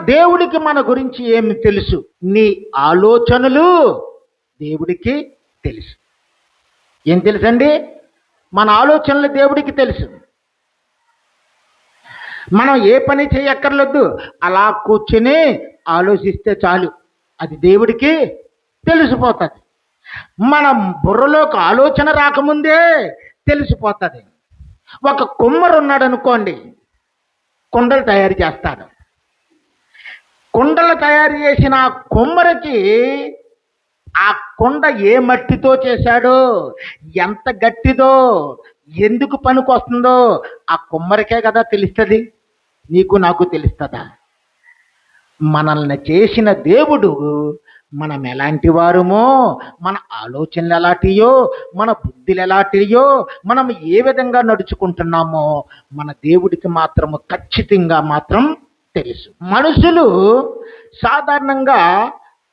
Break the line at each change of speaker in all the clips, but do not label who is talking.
దేవుడికి మన గురించి ఏమి తెలుసు? నీ ఆలోచనలు దేవుడికి తెలుసు. ఏం తెలుసండి? మన ఆలోచనలు దేవుడికి తెలుసు. మనం ఏ పని చేయక్కర్లేదు, అలా కూర్చుని ఆలోచిస్తే చాలు, అది దేవుడికి తెలిసిపోతుంది. మన బుర్రలోకి ఆలోచన రాకముందే తెలిసిపోతుంది. ఒక కుమ్మరు ఉన్నాడు అనుకోండి, కుండలు తయారు చేస్తాడు. కుండలు తయారు చేసిన ఆ కుమ్మరికి ఆ కుండ ఏ మట్టితో చేశాడో, ఎంత గట్టిదో, ఎందుకు పనికొస్తుందో ఆ కుమ్మరికే కదా తెలుస్తుంది. నీకు నాకు తెలుస్తుందా? మనల్ని చేసిన దేవుడు మనం ఎలాంటి వారుమో, మన ఆలోచనలు ఎలాంటియో, మన బుద్ధులు ఎలాంటియో, మనం ఏ విధంగా నడుచుకుంటున్నామో మన దేవుడికి మాత్రము ఖచ్చితంగా మాత్రం తెలుసు. మనుషులు సాధారణంగా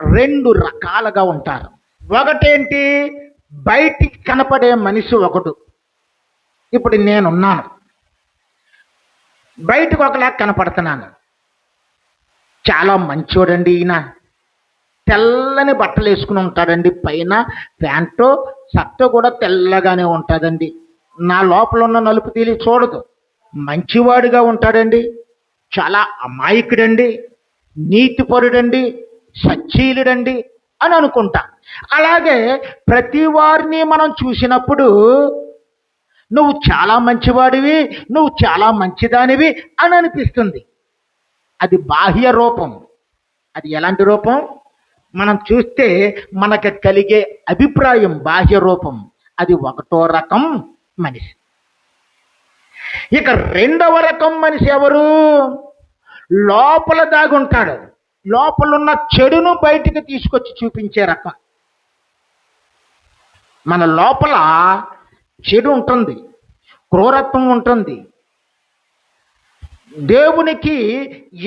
2 రకాలుగా ఉంటారు. ఒకటేంటి? బయటికి కనపడే మనిషి ఒకడు. ఇప్పుడు నేనున్నాను, బయటకు ఒకలా కనపడుతున్నాను. చాలా మంచోడండి ఈయన, తెల్లని బట్టలు వేసుకుని ఉంటాడండి, పైన ప్యాంటు షర్టు కూడా తెల్లగానే ఉంటుందండి, నా లోపల ఉన్న నలుపు తీలి చూడదు. మంచివాడిగా ఉంటాడండి, చాలా అమాయకుడండి, నీతిపరుడండి, సచ్చీలుడండి అని అనుకుంటా. అలాగే ప్రతి వారిని మనం చూసినప్పుడు నువ్వు చాలా మంచివాడివి, నువ్వు చాలా మంచిదానివి అని అనిపిస్తుంది. అది బాహ్య రూపం. అది ఎలాంటి రూపం? మనం చూస్తే మనకు కలిగే అభిప్రాయం బాహ్య రూపం. అది ఒకటో రకం మనిషి. ఇక రెండవ రకం మనిషి ఎవరు? లోపల దాగుంటాడు, లోపలున్న చెడును బయటికి తీసుకొచ్చి చూపించే రకం. మన లోపల చెడు ఉంటుంది, క్రూరత్వం ఉంటుంది, దేవునికి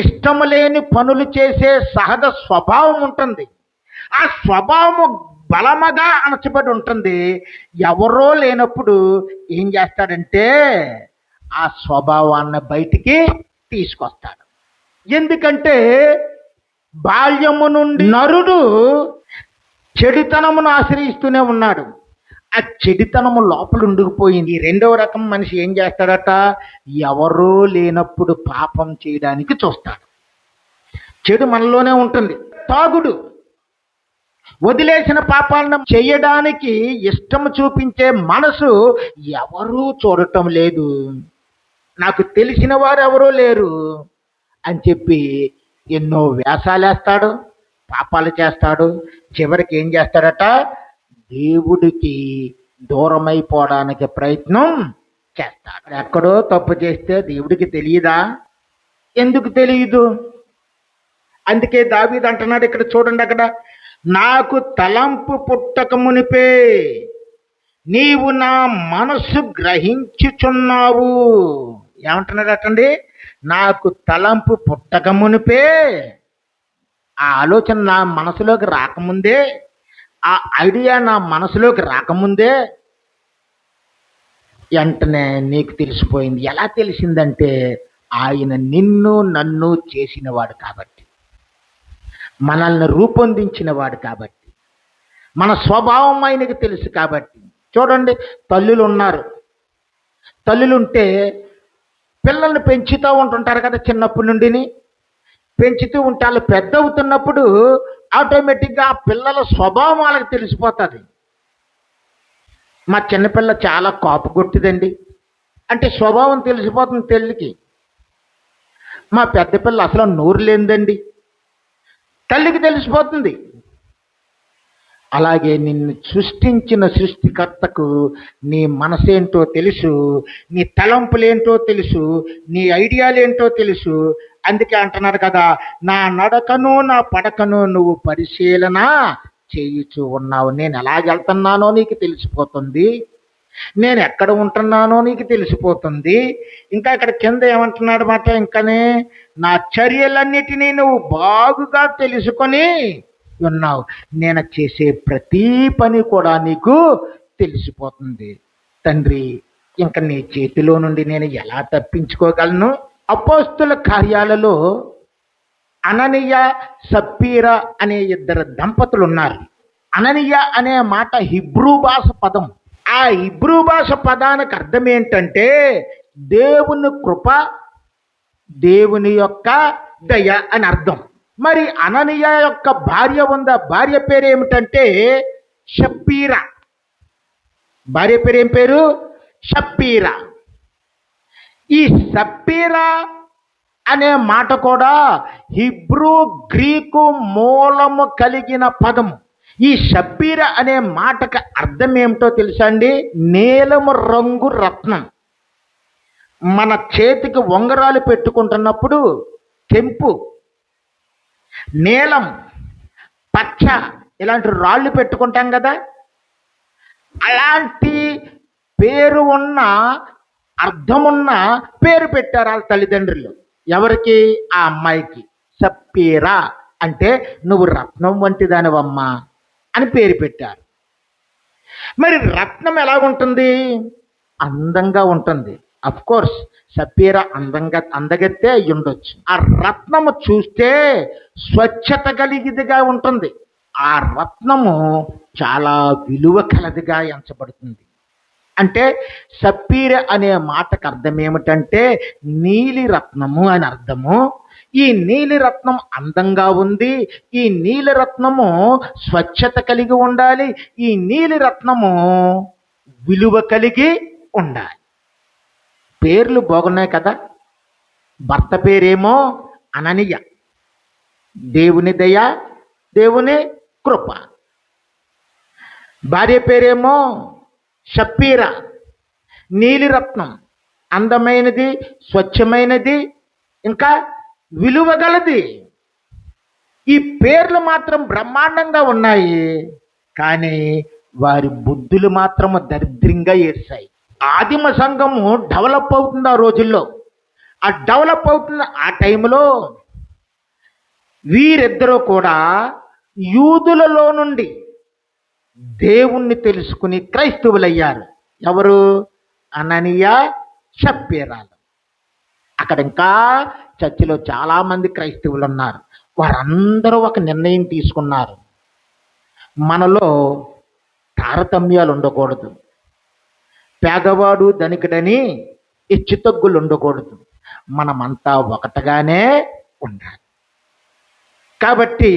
ఇష్టం లేని పనులు చేసే సహజ స్వభావం ఉంటుంది. ఆ స్వభావము బలముగా అణచబడి ఉంటుంది. ఎవరో లేనప్పుడు ఏం చేస్తాడంటే ఆ స్వభావాన్ని బయటికి తీసుకొస్తాడు. ఎందుకంటే బాల్యము నుండి నరుడు చెడుతనమును ఆశ్రయిస్తూనే ఉన్నాడు. ఆ చెడుతనము లోపల ఉండిపోయింది. రెండవ రకం మనిషి ఏం చేస్తాడట? ఎవరో లేనప్పుడు పాపం చేయడానికి చూస్తాడు. చెడు మనలోనే ఉంటుంది. తాగుడు, వదిలేసిన పాపాలను చేయడానికి ఇష్టం చూపించే మనసు ఎవరూ చూడటం లేదు, నాకు తెలిసిన వారు ఎవరూ లేరు అని చెప్పి ఎన్నో వేషాలేస్తాడు, పాపాలు చేస్తాడు. చివరికి ఏం చేస్తాడట? దేవుడికి దూరమైపోవడానికి ప్రయత్నం చేస్తాడు. ఎక్కడో తప్పు చేస్తే దేవుడికి తెలియదా? ఎందుకు తెలియదు? అందుకే దావీదు అంటున్నాడు, ఇక్కడ చూడండి, అక్కడ నాకు తలంపు పుట్టక మునిపే నీవు నా మనసు గ్రహించుచున్నావు. ఏమంటున్నాడు అటండి? నాకు తలంపు పుట్టక మునిపే, ఆ ఆలోచన నా మనసులోకి రాకముందే, ఆ ఐడియా నా మనసులోకి రాకముందే వెంటనే నీకు తెలిసిపోయింది. ఎలా తెలిసిందంటే ఆయన నిన్ను నన్ను చేసినవాడు కాబట్టి, మనల్ని రూపొందించినవాడు కాబట్టి, మన స్వభావం ఆయనకి తెలుసు కాబట్టి. చూడండి, తల్లులు ఉన్నారు, తల్లులుంటే పిల్లల్ని పెంచుతూ ఉంటుంటారు కదా, చిన్నప్పటి నుండిని పెంచుతూ ఉంటే వాళ్ళు పెద్ద అవుతున్నప్పుడు ఆటోమేటిక్గా ఆ పిల్లల స్వభావం వాళ్ళకి తెలిసిపోతుంది. మా చిన్నపిల్ల చాలా కోపగొట్టిదండి అంటే స్వభావం తెలిసిపోతుంది తల్లికి. మా పెద్ద పిల్ల అసలు నోరు లేనిదండి, తల్లికి తెలిసిపోతుంది. అలాగే నిన్ను సృష్టించిన సృష్టికర్తకు నీ మనసేంటో తెలుసు, నీ తలంపులేంటో తెలుసు, నీ ఐడియాలేంటో తెలుసు. అందుకే అంటున్నాడు కదా, నా నడకను నా పడకను నువ్వు పరిశీలన చేయుచు ఉన్నావు. నేను ఎలాగెళ్తున్నానో నీకు తెలిసిపోతుంది, నేను ఎక్కడ ఉంటున్నానో నీకు తెలిసిపోతుంది. ఇంకా ఇక్కడ కింద ఏమంటున్నాడు మాట, ఇంకానే నా చర్యలన్నిటినీ నువ్వు బాగుగా తెలుసుకొని ఉన్నావు. నేను చేసే ప్రతి పని కూడా నీకు తెలిసిపోతుంది. తండ్రి, ఇంక నీ చేతిలో నుండి నేను ఎలా తప్పించుకోగలను? అపోస్తుల కార్యాలలో అననీయ సప్పీరా అనే ఇద్దరు దంపతులు ఉన్నారు. అననీయ అనే మాట హిబ్రూ భాష పదం. ఆ హిబ్రూ భాష పదానికి అర్థం ఏంటంటే దేవుని కృప, దేవుని యొక్క దయ అని అర్థం. మరి అననీయ యొక్క భార్య ఉందా, భార్య పేరు ఏమిటంటే షప్పీరా. భార్య పేరు ఏం పేరు? షప్పీరా. ఈ సప్పీరా అనే మాట కూడా హిబ్రూ గ్రీకు మూలము కలిగిన పదము. ఈ షప్పీరా అనే మాటకు అర్థం ఏమిటో తెలుసా అండి? నీలము రంగు రత్నం. మన చేతికి ఉంగరాలు పెట్టుకుంటున్నప్పుడు కెంపు, నీలం, పచ్చ ఇలాంటి రాళ్ళు పెట్టుకుంటాం కదా, అలాంటి పేరు ఉన్న అర్థమున్న పేరు పెట్టారు వాళ్ళ తల్లిదండ్రులు. ఎవరికి? ఆ అమ్మాయికి. సప్పీరా అంటే నువ్వు రత్నం వంటి దానివమ్మా అని పేరు పెట్టారు. మరి రత్నం ఎలాగుంటుంది? అందంగా ఉంటుంది. అఫ్ కోర్స్ సప్పీరా అందగత్తే అయి ఉండొచ్చు. ఆ రత్నము చూస్తే స్వచ్ఛత కలిగిదిగా ఉంటుంది. ఆ రత్నము చాలా విలువ కలదిగా ఎంచబడుతుంది. అంటే సప్పీర అనే మాటకు అర్థం ఏమిటంటే నీలి రత్నము అని అర్థము. ఈ నీలి రత్నం అందంగా ఉంది. ఈ నీలి రత్నము స్వచ్ఛత కలిగి ఉండాలి. ఈ నీలి రత్నము విలువ కలిగి ఉండాలి. పేర్లు బాగున్నాయి కదా. భర్త పేరేమో అననీయ, దేవుని దయ, దేవుని కృప. భార్య పేరేమో షప్పీరా, నీలిరత్నం, అందమైనది, స్వచ్ఛమైనది, ఇంకా విలువగలది. ఈ పేర్లు మాత్రం బ్రహ్మాండంగా ఉన్నాయి, కానీ వారి బుద్ధులు మాత్రము దరిద్రంగా ఏడ్చాయి. ఆదిమ సంఘము డెవలప్ అవుతుంది ఆ రోజుల్లో. ఆ డెవలప్ అవుతున్న ఆ టైంలో వీరిద్దరూ కూడా యూదులలో నుండి దేవుణ్ణి తెలుసుకుని క్రైస్తవులయ్యారు. ఎవరు? అననీయ, షప్పీరాలు. అక్కడ ఇంకా చర్చిలో చాలామంది క్రైస్తవులు ఉన్నారు. వారందరూ ఒక నిర్ణయం తీసుకున్నారు. మనలో తారతమ్యాలు ఉండకూడదు. పేదవాడు ధనికుడని హెచ్చుతగ్గులు ఉండకూడదు. మనమంతా ఒకటిగానే ఉండాలి. కాబట్టి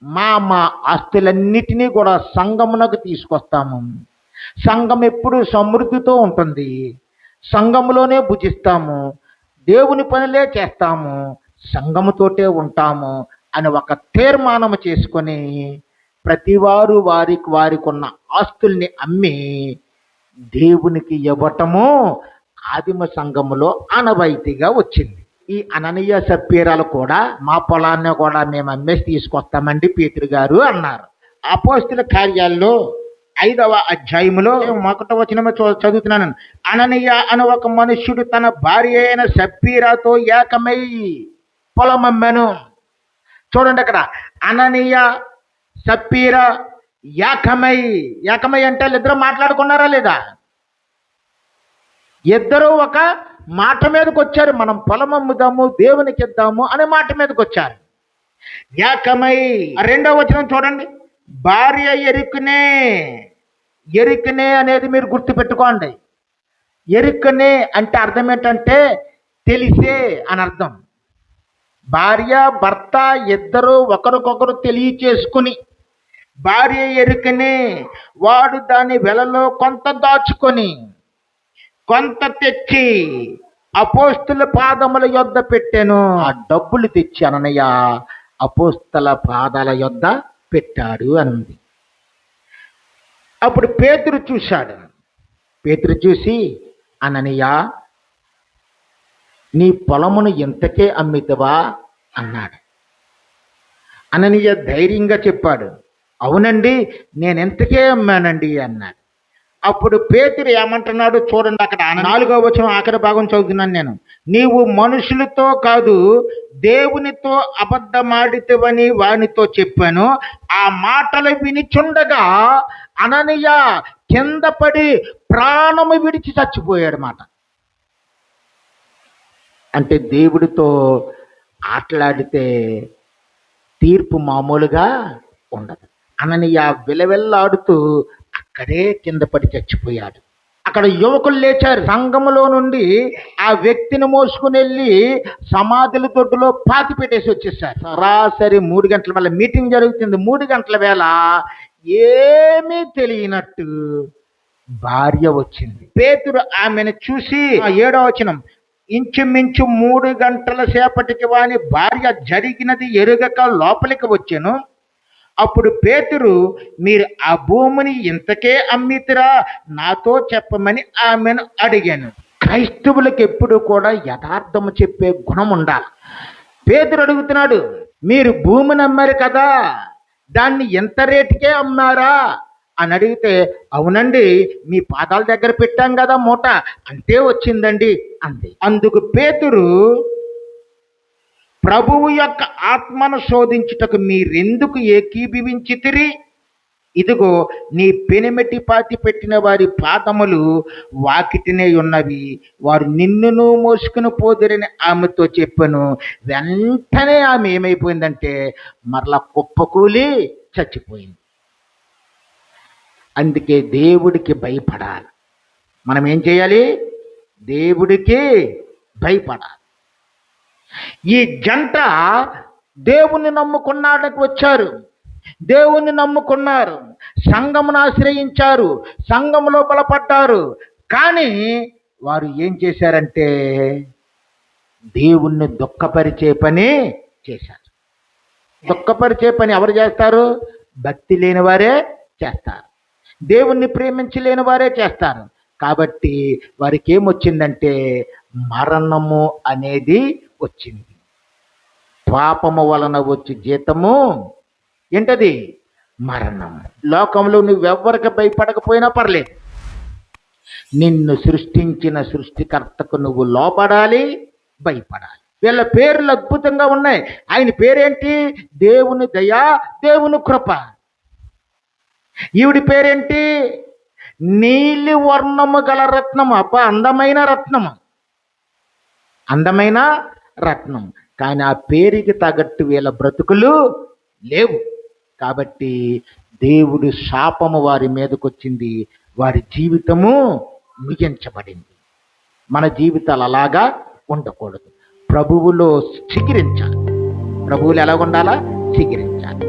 మా ఆస్తులన్నిటినీ కూడా సంఘమునకు తీసుకొస్తాము. సంఘం ఎప్పుడు సమృద్ధితో ఉంటుంది. సంఘములోనే భుజిస్తాము, దేవుని పనులే చేస్తాము, సంఘముతోటే ఉంటాము అని ఒక తీర్మానం చేసుకొని ప్రతివారు వారికి ఉన్న ఆస్తుల్ని అమ్మి దేవునికి ఇవ్వటము ఆదిమ సంఘములో ఆనవాయితీగా వచ్చింది. ఈ అననీయ సప్పీరాలు కూడా మా పొలాన్ని కూడా మేము అమ్మేసి తీసుకొస్తామండి పేతురు గారు అన్నారు. అపోస్తల కార్యాల్లో 5వ అధ్యాయములో 1వ వచనము చదువుతున్నాను. అననీయ అనే ఒక మనుష్యుడు తన భార్య అయిన సప్పీరాతో ఏకమై పొలం అమ్మాను. చూడండి అక్కడ అననీయ సప్పీరా ఏకమై అంటే ఇద్దరు మాట్లాడుకున్నారా లేదా? ఇద్దరు ఒక మాట మీదకి వచ్చారు. మనం పొలం అమ్ముదాము, దేవునికి ఇద్దాము అనే మాట మీదకి వచ్చారు. ఏకమై. 2వ వచనం చూడండి. భార్య ఎరుకనే అనేది మీరు గుర్తుపెట్టుకోండి. ఎరుకనే అంటే అర్థం ఏంటంటే తెలిసే అని అర్థం. భార్య భర్త ఇద్దరు ఒకరికొకరు తెలియచేసుకుని, భార్య ఎరుకనే వాడు దాని వెలలో కొంత దాచుకొని కొంత తెచ్చి అపోస్తుల పాదముల యొద్ద పెట్టాను. ఆ డబ్బులు తెచ్చి అననయ్య అపోస్తల పాదాల యొద్ద పెట్టాడు అంది. అప్పుడు పేతురు చూశాడు. పేతురు చూసి, అననీయ నీ పొలమును ఎంతకే అమ్మితవా అన్నాడు. అననీయ ధైర్యంగా చెప్పాడు, అవునండి నేను ఎంతకే అమ్మానండి అన్నాడు. అప్పుడు పేతురు ఏమంటున్నాడు చూడండి. అక్కడ 4వ వచనం ఆఖరి భాగం చదువుతున్నాను నేను. నీవు మనుషులతో కాదు దేవునితో అబద్ధమాడితవని వానితో చెప్పాను. ఆ మాటలు వినిచుండగా అననీయ కింద పడి ప్రాణము విడిచి చచ్చిపోయాడు మాట. అంటే దేవుడితో ఆటలాడితే తీర్పు మామూలుగా ఉండదు. అననీయ విలవిల్లాడుతూ అక్కడే కింద పడి చచ్చిపోయాడు. అక్కడ యువకులు లేచారు. సంఘములో నుండి ఆ వ్యక్తిని మోసుకుని వెళ్ళి సమాధుల దొడ్డులో పాతి పెట్టేసి వచ్చేసారు. సరాసరి 3 గంటల మళ్ళీ మీటింగ్ జరుగుతుంది. 3 గంటల వేళ ఏమీ తెలియనట్టు భార్య వచ్చింది. పేతురు ఆమెను చూసి 7వ వచనం, ఇంచుమించు 3 గంటల సేపటికి వాని భార్య జరిగినది ఎరుగక లోపలికి వచ్చెను. అప్పుడు పేతురు, మీరు ఆ భూమిని ఇంతకే అమ్మితిరా, నాతో చెప్పమని ఆమెను అడిగాను. క్రైస్తవులకు ఎప్పుడు కూడా యథార్థము చెప్పే గుణం ఉండాలి. పేతురు అడుగుతున్నాడు, మీరు భూమిని అమ్మారు కదా, దాన్ని ఎంత రేటుకే అమ్మారా అని అడిగితే, అవునండి, మీ పాదాల దగ్గర పెట్టాం కదా మూట, అంతే వచ్చిందండి అంది. అందుకు పేతురు, ప్రభువు యొక్క ఆత్మను శోధించుటకు మీరెందుకు ఏకీభవించితిరి? ఇదిగో నీ పెనిమిటి పాతి పెట్టిన వారి పాదములు వాకిటినే ఉన్నవి, వారు నిన్నును మోసుకుని పోదురని ఆమెతో చెప్పాను. వెంటనే ఆమె ఏమైపోయిందంటే మరలా కుప్పకూలి చచ్చిపోయింది. అందుకే దేవుడికి భయపడాలి. మనం ఏం చేయాలి? దేవుడికి భయపడాలి. ఈ జంట దేవుణ్ణి నమ్ముకున్నాడకు వచ్చారు, దేవుణ్ణి నమ్ముకున్నారు, సంఘమును ఆశ్రయించారు, సంఘములో బలపడ్డారు. కానీ వారు ఏం చేశారంటే దేవుణ్ణి దుఃఖపరిచే పని చేశారు. దుఃఖపరిచే పని ఎవరు చేస్తారు? భక్తి లేని వారే చేస్తారు, దేవుణ్ణి ప్రేమించలేని వారే చేస్తారు. కాబట్టి వారికి ఏమొచ్చిందంటే మరణము అనేది వచ్చింది. పాపము వలన వచ్చి జీతము ఏంటది? మరణం. లోకంలో నువ్వెవ్వరికి భయపడకపోయినా పర్లేదు, నిన్ను సృష్టించిన సృష్టికర్తకు నువ్వు లోపడాలి, భయపడాలి. వీళ్ళ పేర్లు అద్భుతంగా ఉన్నాయి. ఆయన పేరేంటి? దేవుని దయ, దేవుని కృప. ఈవిడి పేరేంటి? నీలి వర్ణము గల రత్నము. అబ్బా, అందమైన రత్నము, అందమైన రత్నం. కానీ ఆ పేరుకి తగ్గట్టు వీళ్ళ బ్రతుకులు లేవు. కాబట్టి దేవుడు శాపము వారి మీదకి వచ్చింది, వారి జీవితము ముగించబడింది. మన జీవితాలు అలాగా ఉండకూడదు. ప్రభువులో చిగిరించాలి. ప్రభువులు ఎలా ఉండాలా? చిగిరించాలి.